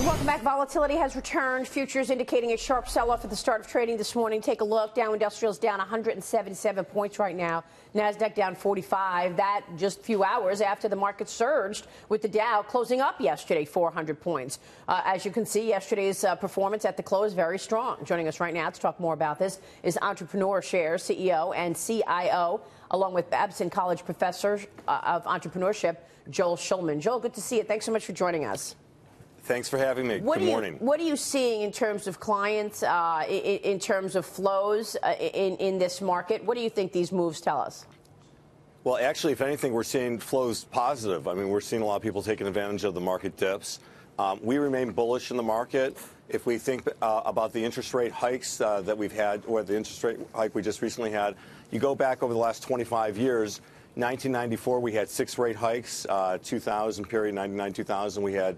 Welcome back. Volatility has returned. Futures indicating a sharp sell-off at the start of trading this morning. Take a look. Dow Industrial's down 177 points right now. NASDAQ down 45. That just a few hours after the market surged, with the Dow closing up yesterday 400 points. As you can see, yesterday's performance at the close very strong. Joining us right now to talk more about this is EntrepreneurShares CEO and CIO, along with Babson College professor of entrepreneurship, Joel Shulman. Joel, good to see you. Thanks so much for joining us. Thanks for having me. Good morning. What are you seeing in terms of clients, in terms of flows in this market? What do you think these moves tell us? Well, actually, if anything, we're seeing flows positive. I mean, we're seeing a lot of people taking advantage of the market dips. We remain bullish in the market. If we think about the interest rate hikes that we've had, or the interest rate hike we just recently had, you go back over the last 25 years, 1994 we had 6 rate hikes, 2000 period, 99, 2000 we had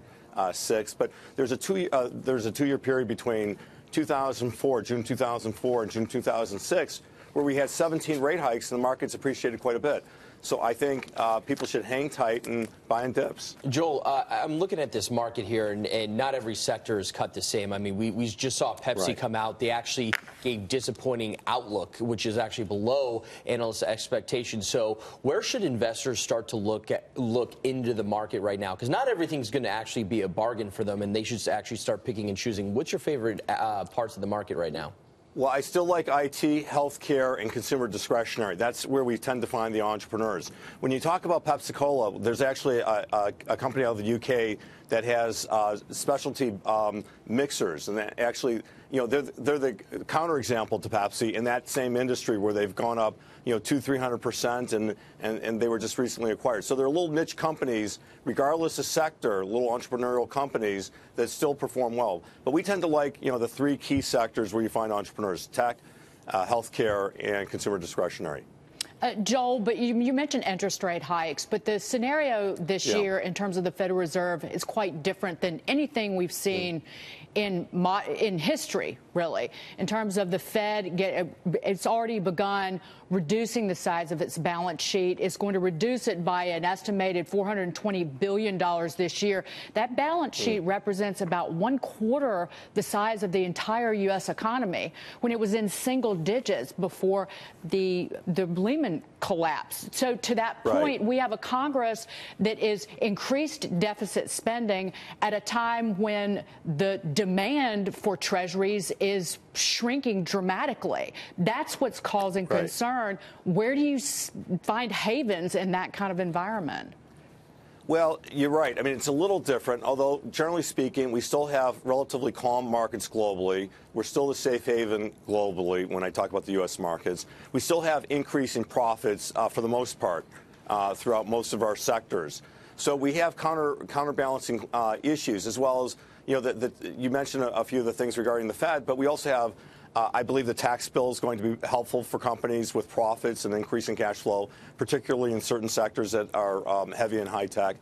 6, but there's a two-year period between 2004, June 2004, and June 2006, where we had 17 rate hikes and the market's appreciated quite a bit. So I think people should hang tight and buy in dips. Joel, I'm looking at this market here, and not every sector is cut the same. I mean, we just saw Pepsi come out. They actually gave disappointing outlook, which is actually below analysts' expectations. So where should investors start to look into the market right now? Because not everything's going to actually be a bargain for them, and they should actually start picking and choosing. What's your favorite parts of the market right now? Well, I still like IT, healthcare, and consumer discretionary. That's where we tend to find the entrepreneurs. When you talk about Pepsi-Cola, there's actually a company out of the UK that has specialty mixers, and that actually, you know, they're the counterexample to Pepsi in that same industry where they've gone up, you know, 200-300%, and they were just recently acquired. So they're little niche companies, regardless of sector, little entrepreneurial companies that still perform well. But we tend to like, you know, the 3 key sectors where you find entrepreneurs: tech, healthcare, and consumer discretionary. Joel, but you mentioned interest rate hikes, but the scenario this year in terms of the Federal Reserve is quite different than anything we've seen in history, really. In terms of the Fed, it's already begun reducing the size of its balance sheet. It's going to reduce it by an estimated $420 billion this year. That balance sheet represents about 1/4 the size of the entire U.S. economy, when it was in single digits before the Lehman collapse. So to that point, we have a Congress that is increased deficit spending at a time when the demand for treasuries is shrinking dramatically. That's what's causing concern. Where do you find havens in that kind of environment? Well, you're right. I mean, it's a little different, although generally speaking, we still have relatively calm markets globally. We're still the safe haven globally when I talk about the U.S. markets. We still have increasing profits for the most part throughout most of our sectors. So we have counterbalancing issues, as well as, you know, you mentioned a few of the things regarding the Fed, but we also have I believe the tax bill is going to be helpful for companies with profits and increasing cash flow, particularly in certain sectors that are heavy in high tech.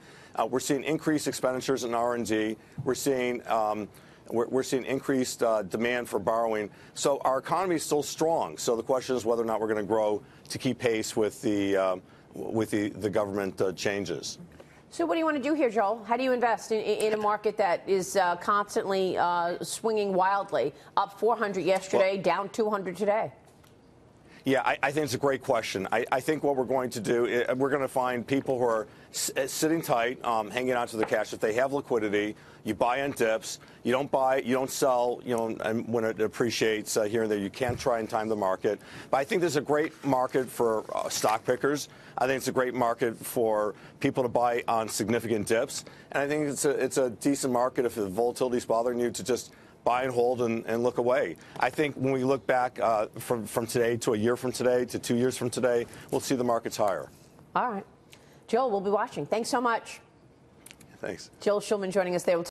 We're seeing increased expenditures in R&D. We're seeing increased demand for borrowing. So our economy is still strong. So the question is whether or not we're going to grow to keep pace with the government changes. So what do you want to do here, Joel? How do you invest in a market that is constantly swinging wildly? Up 400 yesterday, down 200 today. Yeah, I think it's a great question. I think what we're going to do, we're going to find people who are sitting tight, hanging on to the cash. If they have liquidity, you buy in dips. You don't buy, you don't sell, you know, and when it appreciates here and there. You can't try and time the market. But I think there's a great market for stock pickers. I think it's a great market for people to buy on significant dips. And I think it's a decent market if the volatility is bothering you to just buy and hold and look away. I think when we look back from today to a year from today to 2 years from today, we'll see the markets higher. All right. Joel, we'll be watching. Thanks so much. Thanks. Joel Shulman joining us there.